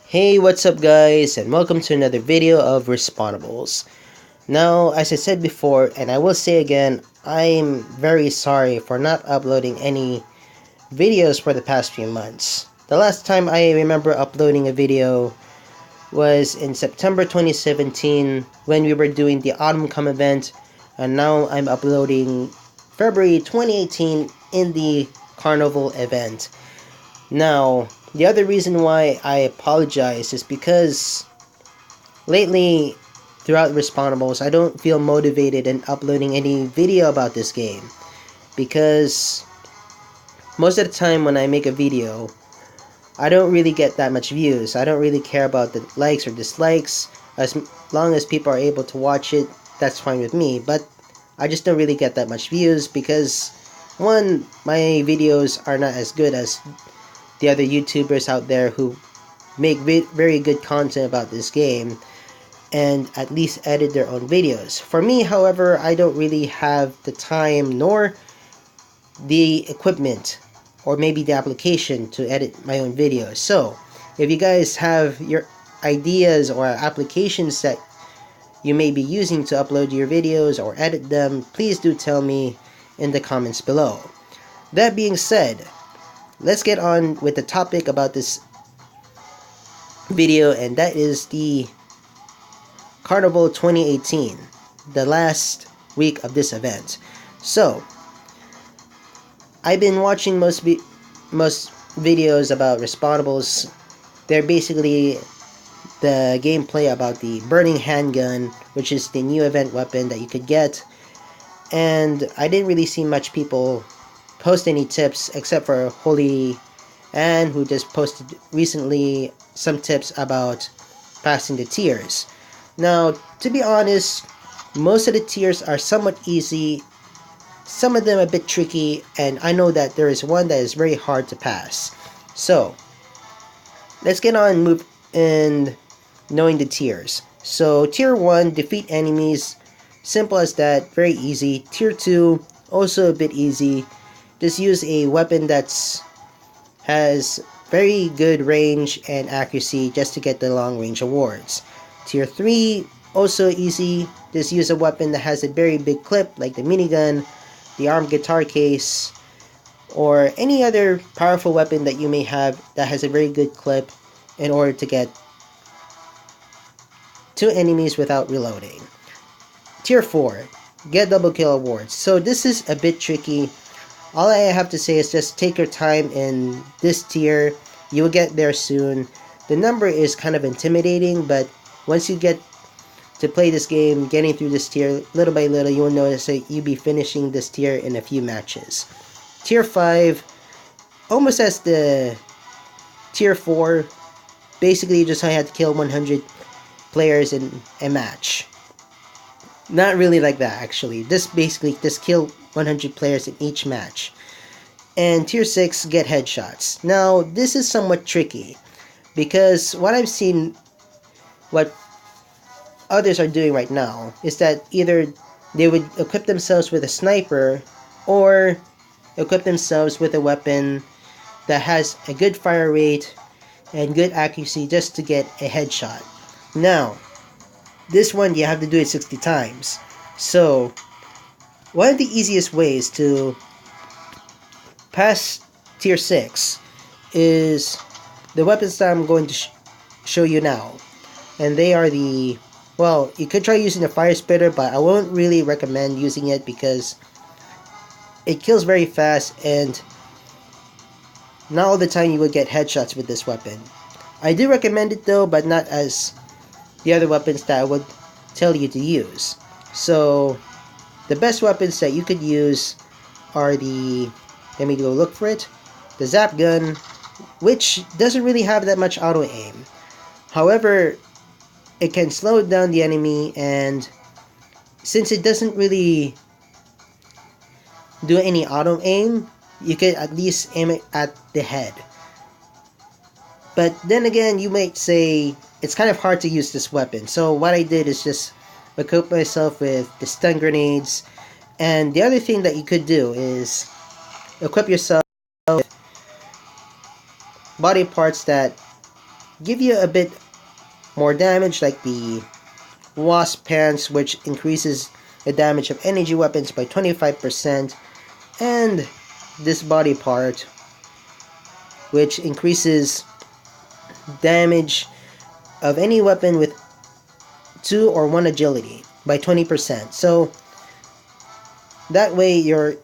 Hey, what's up guys, and welcome to another video of Respawnables. Now, as I said before, and I will say again, I'm very sorry for not uploading any videos for the past few months. The last time I remember uploading a video was in September 2017 when we were doing the Autumn Come event, and now I'm uploading February 2018 in the Carnival event. Now, the other reason why I apologize is because lately, throughout Respawnables, I don't feel motivated in uploading any video about this game. Because most of the time when I make a video, I don't really get that much views. I don't really care about the likes or dislikes. As long as people are able to watch it, that's fine with me. But I just don't really get that much views because, one, my videos are not as good as the other YouTubers out there who make very good content about this game and at least edit their own videos. For me, however, I don't really have the time nor the equipment or maybe the application to edit my own videos. So, if you guys have your ideas or applications that you may be using to upload your videos or edit them, please do tell me in the comments below. That being said, let's get on with the topic about this video, and that is the Carnival 2018, the last week of this event. So, I've been watching most videos about Respawnables. They're basically the gameplay about the burning handgun, which is the new event weapon that you could get. And I didn't really see much people post any tips except for Holy Ann, who just posted recently some tips about passing the tiers. Now, to be honest, most of the tiers are somewhat easy, some of them a bit tricky, and I know that there is one that is very hard to pass. So, let's get on move and knowing the tiers. So, tier 1, defeat enemies, simple as that, very easy. Tier 2, also a bit easy. Just use a weapon that's has very good range and accuracy just to get the long range awards. Tier 3, also easy. Just use a weapon that has a very big clip like the minigun, the armed guitar case, or any other powerful weapon that you may have that has a very good clip in order to get two enemies without reloading. Tier 4, get double kill awards. So this is a bit tricky. All I have to say is just take your time in this tier. You will get there soon. The number is kind of intimidating, but once you get to play this game, getting through this tier little by little, you will notice that you'll be finishing this tier in a few matches. Tier 5, almost as the Tier 4, basically you just have to kill 100 players in a match. Not really like that actually. Just kill 100 players in each match. And Tier 6, get headshots. Now, this is somewhat tricky because what I've seen, what others are doing right now, is that either they would equip themselves with a sniper or equip themselves with a weapon that has a good fire rate and good accuracy just to get a headshot. Now, this one you have to do it 60 times. So, one of the easiest ways to pass Tier 6 is the weapons that I'm going to show you now. And they are well, you could try using the fire spitter, but I won't really recommend using it because it kills very fast and not all the time you will get headshots with this weapon. I do recommend it though, but not as the other weapons that I would tell you to use. So, the best weapons that you could use are let me go look for it, the zap gun, which doesn't really have that much auto aim. However, it can slow down the enemy, and since it doesn't really do any auto aim, you can at least aim it at the head. But then again, you might say it's kind of hard to use this weapon. So what I did is just equip myself with the stun grenades. And the other thing that you could do is equip yourself with body parts that give you a bit more damage, like the Wasp Pants, which increases the damage of energy weapons by 25%, and this body part, which increases damage of any weapon with 2 or 1 agility by 20%. So that way your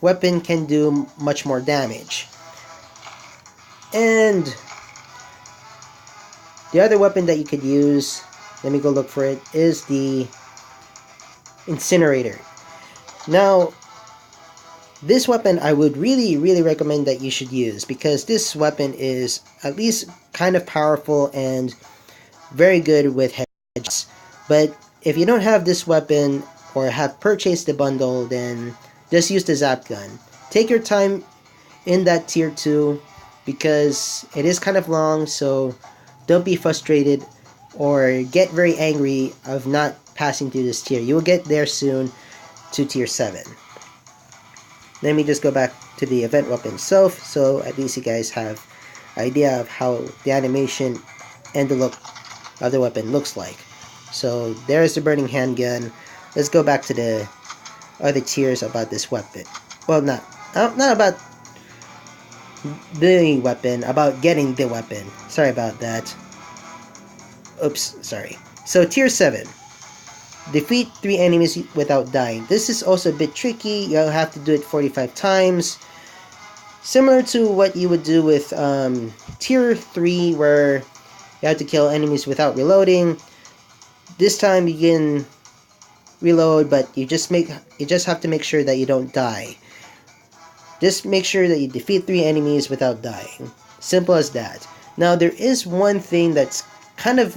weapon can do much more damage. And the other weapon that you could use, let me go look for it, is the Incinerator. Now, this weapon I would really recommend that you should use, because this weapon is at least kind of powerful and very good with headshots. But if you don't have this weapon or have purchased the bundle, then just use the Zap Gun. Take your time in that tier 2 because it is kind of long, so don't be frustrated or get very angry of not passing through this tier. You will get there soon to tier 7. Let me just go back to the event weapon itself, so at least you guys have idea of how the animation and the look of the weapon looks like. So there's the burning handgun. Let's go back to the other tiers about this weapon. Well, not about the weapon, about getting the weapon. Sorry about that. Oops, sorry. So tier 7. Defeat 3 enemies without dying. This is also a bit tricky. You'll have to do it 45 times. Similar to what you would do with tier 3, where you have to kill enemies without reloading. This time you can reload, but you just have to make sure that you don't die. Just make sure that you defeat 3 enemies without dying. Simple as that. Now there is one thing that's kind of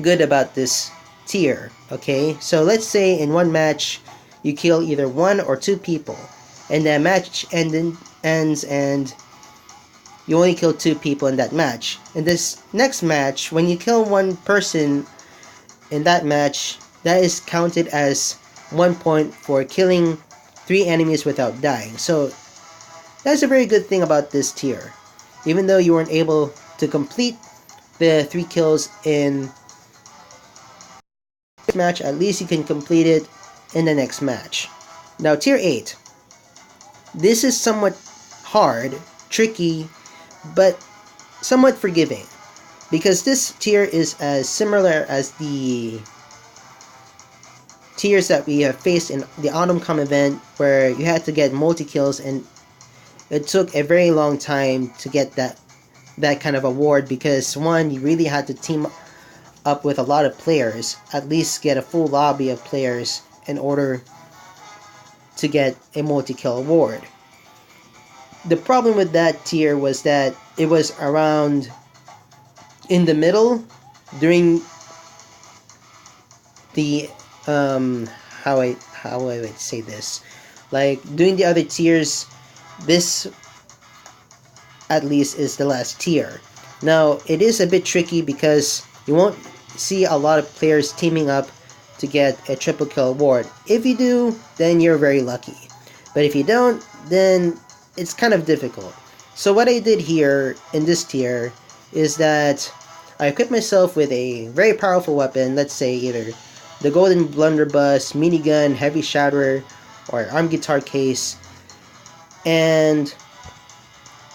good about this tier, okay? So let's say in one match you kill either 1 or 2 people, and that match ends and you only kill 2 people in that match. In this next match, when you kill 1 person in that match, that is counted as 1 point for killing 3 enemies without dying. So that's a very good thing about this tier. Even though you weren't able to complete the 3 kills in this match, at least you can complete it in the next match. Now tier 8. This is somewhat hard, tricky, but somewhat forgiving, because this tier is as similar as the tiers that we have faced in the Autumn Come event, where you had to get multi-kills, and it took a very long time to get that kind of award, because one, you really had to team up with a lot of players, at least get a full lobby of players in order to get a multi-kill award. The problem with that tier was that it was around in the middle during the how I would say this, like doing the other tiers, this at least is the last tier. Now it is a bit tricky because you won't see a lot of players teaming up to get a triple kill award. If you do, then you're very lucky, but if you don't, then it's kind of difficult. So what I did here in this tier is that I equipped myself with a very powerful weapon, let's say either the Golden Blunderbuss, minigun, heavy shatterer, or arm guitar case. And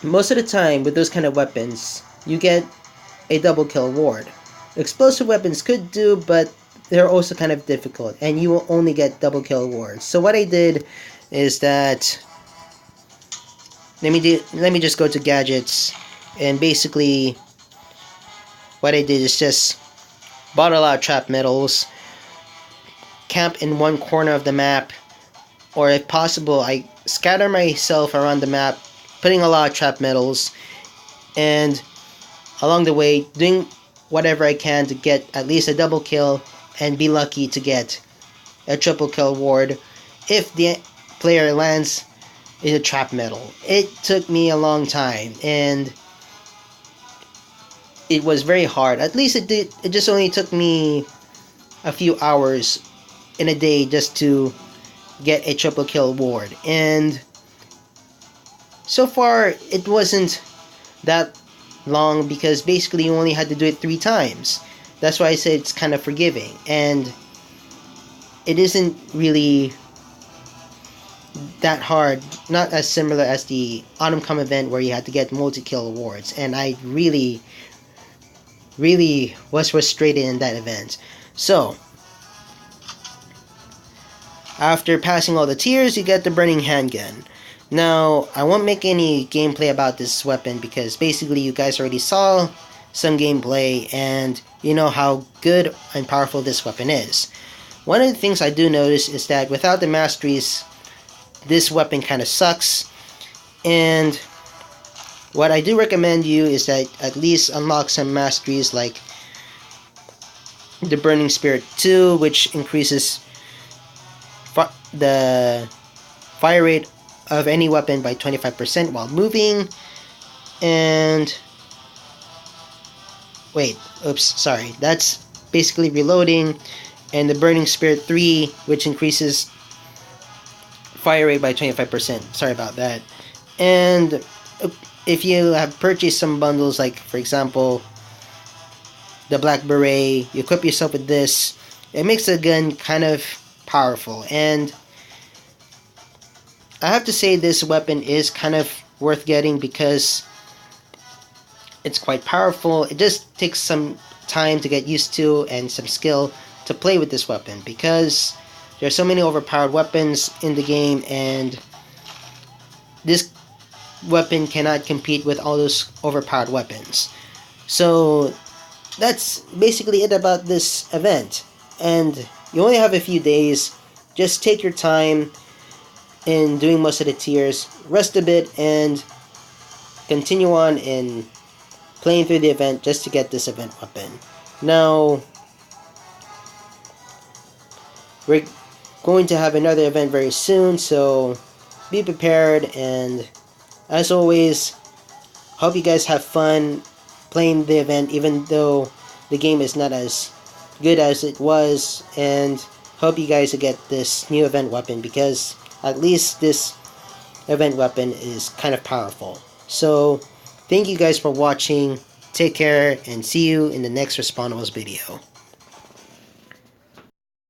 most of the time with those kind of weapons, you get a double kill award. Explosive weapons could do, but they're also kind of difficult, and you will only get double kill awards. So what I did is that let me just go to gadgets, and basically what I did is just bought a lot of trap metals, camp in one corner of the map, or if possible I scatter myself around the map, putting a lot of trap metals, and along the way doing whatever I can to get at least a double kill and be lucky to get a triple kill award if the player lands in a trap metal. It took me a long time, and it was very hard. At least it just only took me a few hours in a day just to get a triple kill award. And so far it wasn't that long because basically you only had to do it 3 times. That's why I said it's kind of forgiving, and it isn't really that hard, not as similar as the Autumn Come event where you had to get multi-kill awards, and I really was frustrated in that event. So, after passing all the tiers, you get the Burning Handgun. Now, I won't make any gameplay about this weapon because basically you guys already saw some gameplay and you know how good and powerful this weapon is. One of the things I do notice is that without the masteries, this weapon kind of sucks, and what I do recommend you is that at least unlock some masteries like the Burning Spirit 2, which increases the fire rate of any weapon by 25% while moving, and sorry, that's basically reloading, and the Burning Spirit 3, which increases fire rate by 25%. Sorry about that. And if you have purchased some bundles, like for example the Black Beret, you equip yourself with this, it makes the gun kind of powerful, and I have to say this weapon is kind of worth getting because it's quite powerful. It just takes some time to get used to and some skill to play with this weapon because there are so many overpowered weapons in the game, and this weapon cannot compete with all those overpowered weapons. So that's basically it about this event, and you only have a few days. Just take your time in doing most of the tiers, rest a bit, and continue on in playing through the event just to get this event weapon. Now, we're going to have another event very soon, so be prepared, and as always, hope you guys have fun playing the event even though the game is not as good as it was, and hope you guys will get this new event weapon because at least this event weapon is kind of powerful. So, thank you guys for watching, take care, and see you in the next Respawnables video.